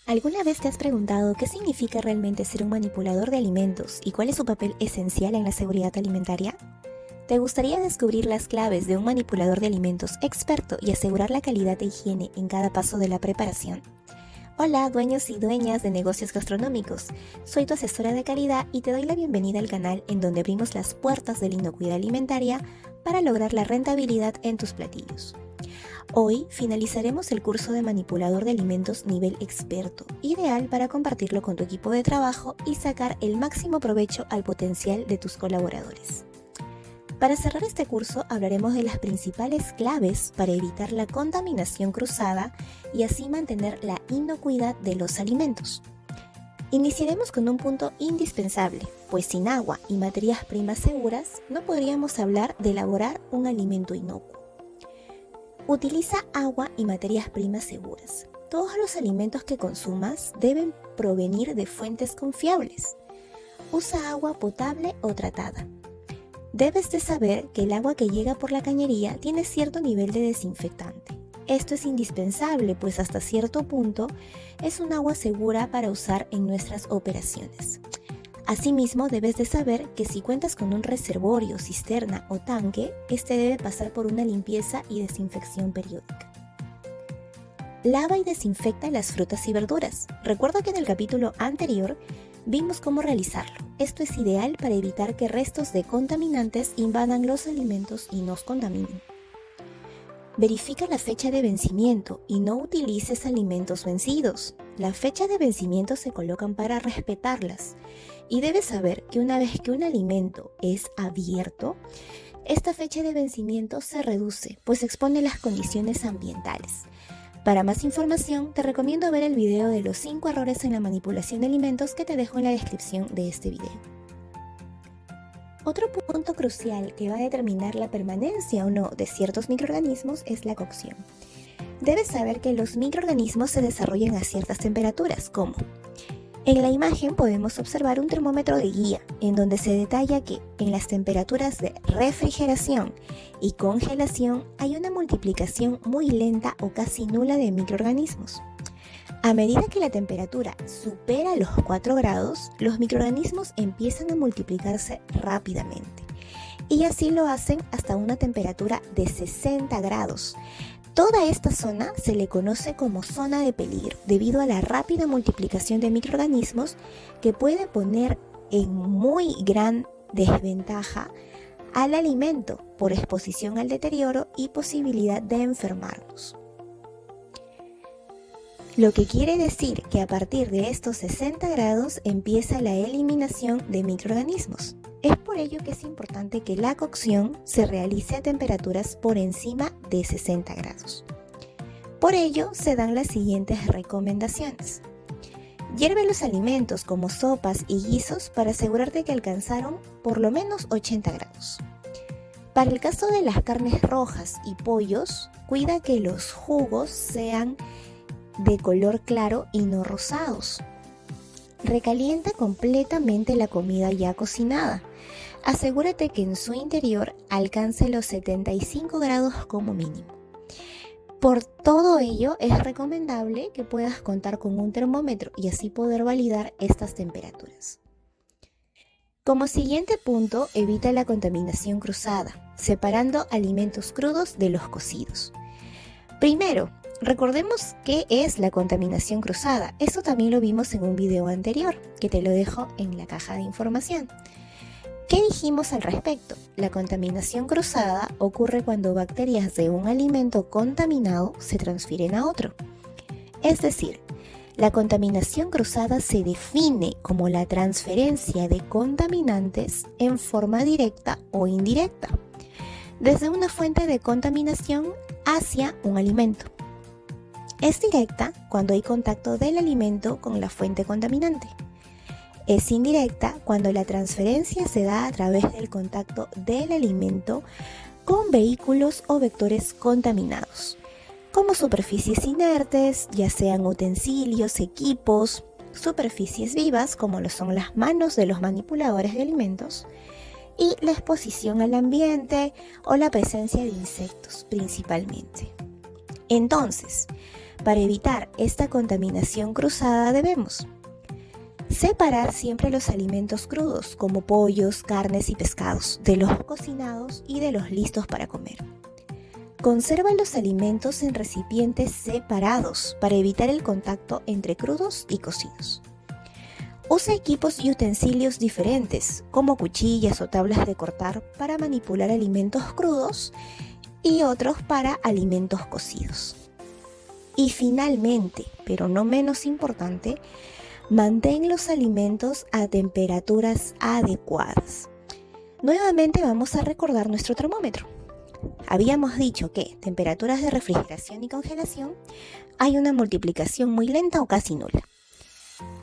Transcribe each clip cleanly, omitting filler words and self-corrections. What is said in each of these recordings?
¿Alguna vez te has preguntado qué significa realmente ser un manipulador de alimentos y cuál es su papel esencial en la seguridad alimentaria? ¿Te gustaría descubrir las claves de un manipulador de alimentos experto y asegurar la calidad e higiene en cada paso de la preparación? Hola, dueños y dueñas de negocios gastronómicos. Soy tu asesora de calidad y te doy la bienvenida al canal en donde abrimos las puertas de la inocuidad alimentaria para lograr la rentabilidad en tus platillos. Hoy finalizaremos el curso de manipulador de alimentos nivel experto, ideal para compartirlo con tu equipo de trabajo y sacar el máximo provecho al potencial de tus colaboradores. Para cerrar este curso hablaremos de las principales claves para evitar la contaminación cruzada y así mantener la inocuidad de los alimentos. Iniciaremos con un punto indispensable, pues sin agua y materias primas seguras no podríamos hablar de elaborar un alimento inocuo. Utiliza agua y materias primas seguras. Todos los alimentos que consumas deben provenir de fuentes confiables. Usa agua potable o tratada. Debes de saber que el agua que llega por la cañería tiene cierto nivel de desinfectante. Esto es indispensable, pues hasta cierto punto es un agua segura para usar en nuestras operaciones. Asimismo, debes de saber que si cuentas con un reservorio, cisterna o tanque, este debe pasar por una limpieza y desinfección periódica. Lava y desinfecta las frutas y verduras. Recuerda que en el capítulo anterior vimos cómo realizarlo. Esto es ideal para evitar que restos de contaminantes invadan los alimentos y nos contaminen. Verifica la fecha de vencimiento y no utilices alimentos vencidos. La fecha de vencimiento se colocan para respetarlas. Y debes saber que una vez que un alimento es abierto, esta fecha de vencimiento se reduce, pues expone las condiciones ambientales. Para más información, te recomiendo ver el video de los 5 errores en la manipulación de alimentos que te dejo en la descripción de este video. Otro punto crucial que va a determinar la permanencia o no de ciertos microorganismos es la cocción. Debes saber que los microorganismos se desarrollan a ciertas temperaturas, como en la imagen podemos observar un termómetro de guía, en donde se detalla que en las temperaturas de refrigeración y congelación hay una multiplicación muy lenta o casi nula de microorganismos. A medida que la temperatura supera los 4 grados, los microorganismos empiezan a multiplicarse rápidamente. Y así lo hacen hasta una temperatura de 60 grados. Toda esta zona se le conoce como zona de peligro debido a la rápida multiplicación de microorganismos que puede poner en muy gran desventaja al alimento por exposición al deterioro y posibilidad de enfermarnos. Lo que quiere decir que a partir de estos 60 grados empieza la eliminación de microorganismos. Es por ello que es importante que la cocción se realice a temperaturas por encima de 60 grados. Por ello se dan las siguientes recomendaciones. Hierve los alimentos como sopas y guisos para asegurarte que alcanzaron por lo menos 80 grados. Para el caso de las carnes rojas y pollos, cuida que los jugos sean de color claro y no rosados. Recalienta completamente la comida ya cocinada. Asegúrate que en su interior alcance los 75 grados como mínimo. Por todo ello, es recomendable que puedas contar con un termómetro y así poder validar estas temperaturas. Como siguiente punto, evita la contaminación cruzada, separando alimentos crudos de los cocidos. Primero, recordemos qué es la contaminación cruzada. Esto también lo vimos en un video anterior, que te lo dejo en la caja de información. ¿Qué dijimos al respecto? La contaminación cruzada ocurre cuando bacterias de un alimento contaminado se transfieren a otro. Es decir, la contaminación cruzada se define como la transferencia de contaminantes en forma directa o indirecta, desde una fuente de contaminación hacia un alimento. Es directa cuando hay contacto del alimento con la fuente contaminante. Es indirecta cuando la transferencia se da a través del contacto del alimento con vehículos o vectores contaminados, como superficies inertes, ya sean utensilios, equipos, superficies vivas, como lo son las manos de los manipuladores de alimentos, y la exposición al ambiente o la presencia de insectos principalmente. Entonces, Para evitar esta contaminación cruzada debemos separar siempre los alimentos crudos, como pollos, carnes y pescados, de los cocinados y de los listos para comer. Conserva los alimentos en recipientes separados para evitar el contacto entre crudos y cocidos. Usa equipos y utensilios diferentes, como cuchillas o tablas de cortar para manipular alimentos crudos y otros para alimentos cocidos. Y finalmente, pero no menos importante, mantén los alimentos a temperaturas adecuadas. Nuevamente vamos a recordar nuestro termómetro. Habíamos dicho que temperaturas de refrigeración y congelación hay una multiplicación muy lenta o casi nula.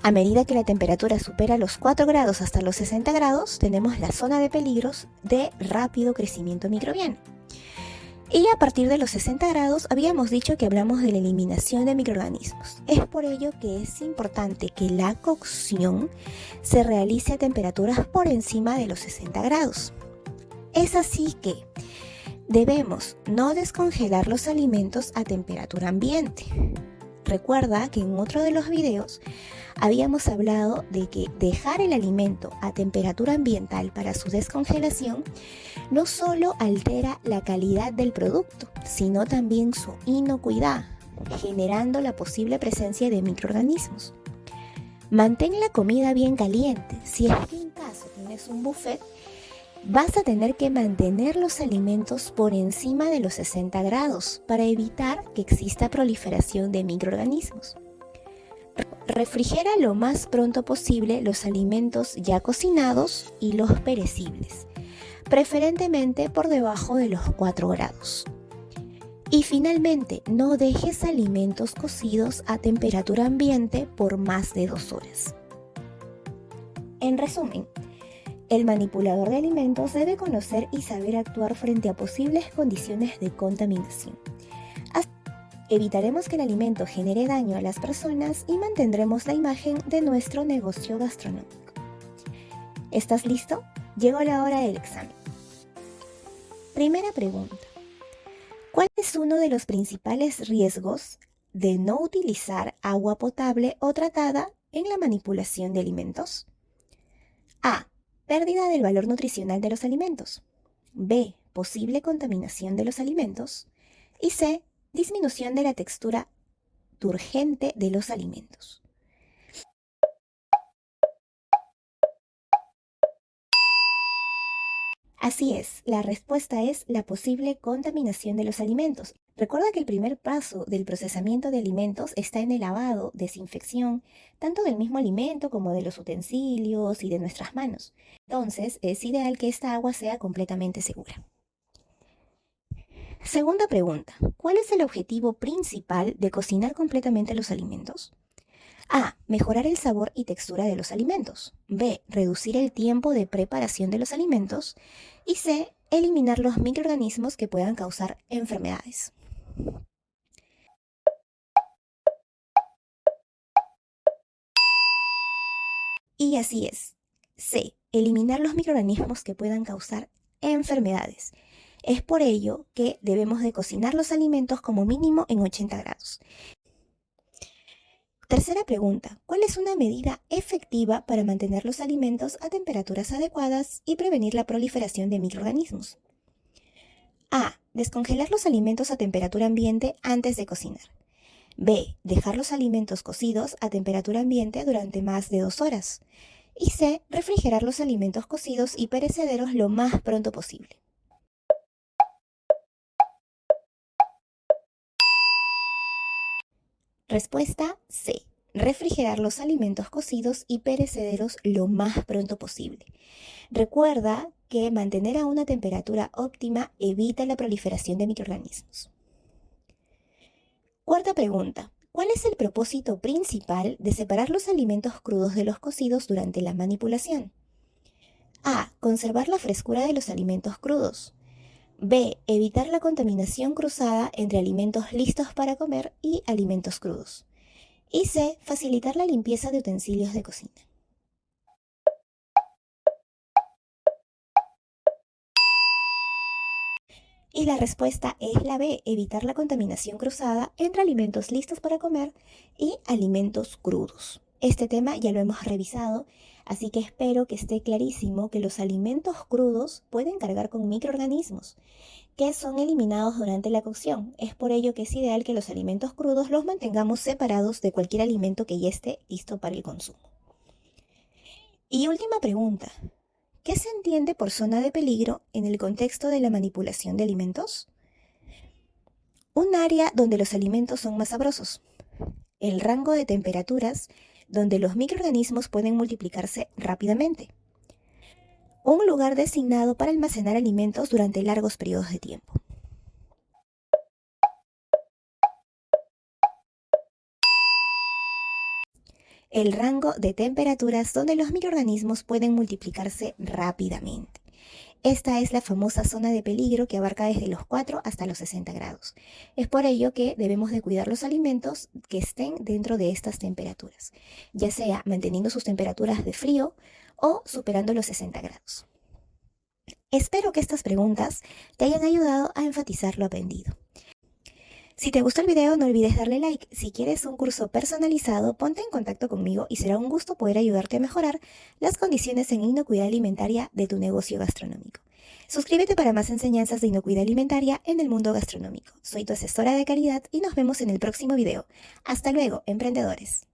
A medida que la temperatura supera los 4 grados hasta los 60 grados, tenemos la zona de peligros de rápido crecimiento microbiano. Y a partir de los 60 grados habíamos dicho que hablamos de la eliminación de microorganismos. Es por ello que es importante que la cocción se realice a temperaturas por encima de los 60 grados. Es así que debemos no descongelar los alimentos a temperatura ambiente. Recuerda que en otro de los videos habíamos hablado de que dejar el alimento a temperatura ambiental para su descongelación no solo altera la calidad del producto, sino también su inocuidad, generando la posible presencia de microorganismos. Mantén la comida bien caliente. Si es que en caso tienes un buffet, vas a tener que mantener los alimentos por encima de los 60 grados para evitar que exista proliferación de microorganismos. Refrigera lo más pronto posible los alimentos ya cocinados y los perecibles, preferentemente por debajo de los 4 grados. Y finalmente, no dejes alimentos cocidos a temperatura ambiente por más de 2 horas. En resumen, el manipulador de alimentos debe conocer y saber actuar frente a posibles condiciones de contaminación. Así evitaremos que el alimento genere daño a las personas y mantendremos la imagen de nuestro negocio gastronómico. ¿Estás listo? Llegó la hora del examen. Primera pregunta. ¿Cuál es uno de los principales riesgos de no utilizar agua potable o tratada en la manipulación de alimentos? A. Pérdida del valor nutricional de los alimentos. B. Posible contaminación de los alimentos. Y C. Disminución de la textura turgente de los alimentos. Así es, la respuesta es la posible contaminación de los alimentos. Recuerda que el primer paso del procesamiento de alimentos está en el lavado, desinfección, tanto del mismo alimento como de los utensilios y de nuestras manos. Entonces, es ideal que esta agua sea completamente segura. Segunda pregunta, ¿cuál es el objetivo principal de cocinar completamente los alimentos? A. Mejorar el sabor y textura de los alimentos. B. Reducir el tiempo de preparación de los alimentos. Y C. Eliminar los microorganismos que puedan causar enfermedades. Y así es. C. Eliminar los microorganismos que puedan causar enfermedades. Es por ello que debemos de cocinar los alimentos como mínimo en 80 grados. Tercera pregunta, ¿cuál es una medida efectiva para mantener los alimentos a temperaturas adecuadas y prevenir la proliferación de microorganismos? A. Descongelar los alimentos a temperatura ambiente antes de cocinar. B. Dejar los alimentos cocidos a temperatura ambiente durante más de 2 horas. Y C. Refrigerar los alimentos cocidos y perecederos lo más pronto posible. Respuesta C. Refrigerar los alimentos cocidos y perecederos lo más pronto posible. Recuerda que mantener a una temperatura óptima evita la proliferación de microorganismos. Cuarta pregunta. ¿Cuál es el propósito principal de separar los alimentos crudos de los cocidos durante la manipulación? A. Conservar la frescura de los alimentos crudos. B. Evitar la contaminación cruzada entre alimentos listos para comer y alimentos crudos. Y C. Facilitar la limpieza de utensilios de cocina. Y la respuesta es la B, evitar la contaminación cruzada entre alimentos listos para comer y alimentos crudos. Este tema ya lo hemos revisado, así que espero que esté clarísimo que los alimentos crudos pueden cargar con microorganismos que son eliminados durante la cocción. Es por ello que es ideal que los alimentos crudos los mantengamos separados de cualquier alimento que ya esté listo para el consumo. Y última pregunta. ¿Qué se entiende por zona de peligro en el contexto de la manipulación de alimentos? Un área donde los alimentos son más sabrosos. El rango de temperaturas donde los microorganismos pueden multiplicarse rápidamente. Un lugar designado para almacenar alimentos durante largos periodos de tiempo. El rango de temperaturas donde los microorganismos pueden multiplicarse rápidamente. Esta es la famosa zona de peligro que abarca desde los 4 hasta los 60 grados. Es por ello que debemos de cuidar los alimentos que estén dentro de estas temperaturas, ya sea manteniendo sus temperaturas de frío o superando los 60 grados. Espero que estas preguntas te hayan ayudado a enfatizar lo aprendido. Si te gustó el video, no olvides darle like. Si quieres un curso personalizado, ponte en contacto conmigo y será un gusto poder ayudarte a mejorar las condiciones en inocuidad alimentaria de tu negocio gastronómico. Suscríbete para más enseñanzas de inocuidad alimentaria en el mundo gastronómico. Soy tu asesora de calidad y nos vemos en el próximo video. Hasta luego, emprendedores.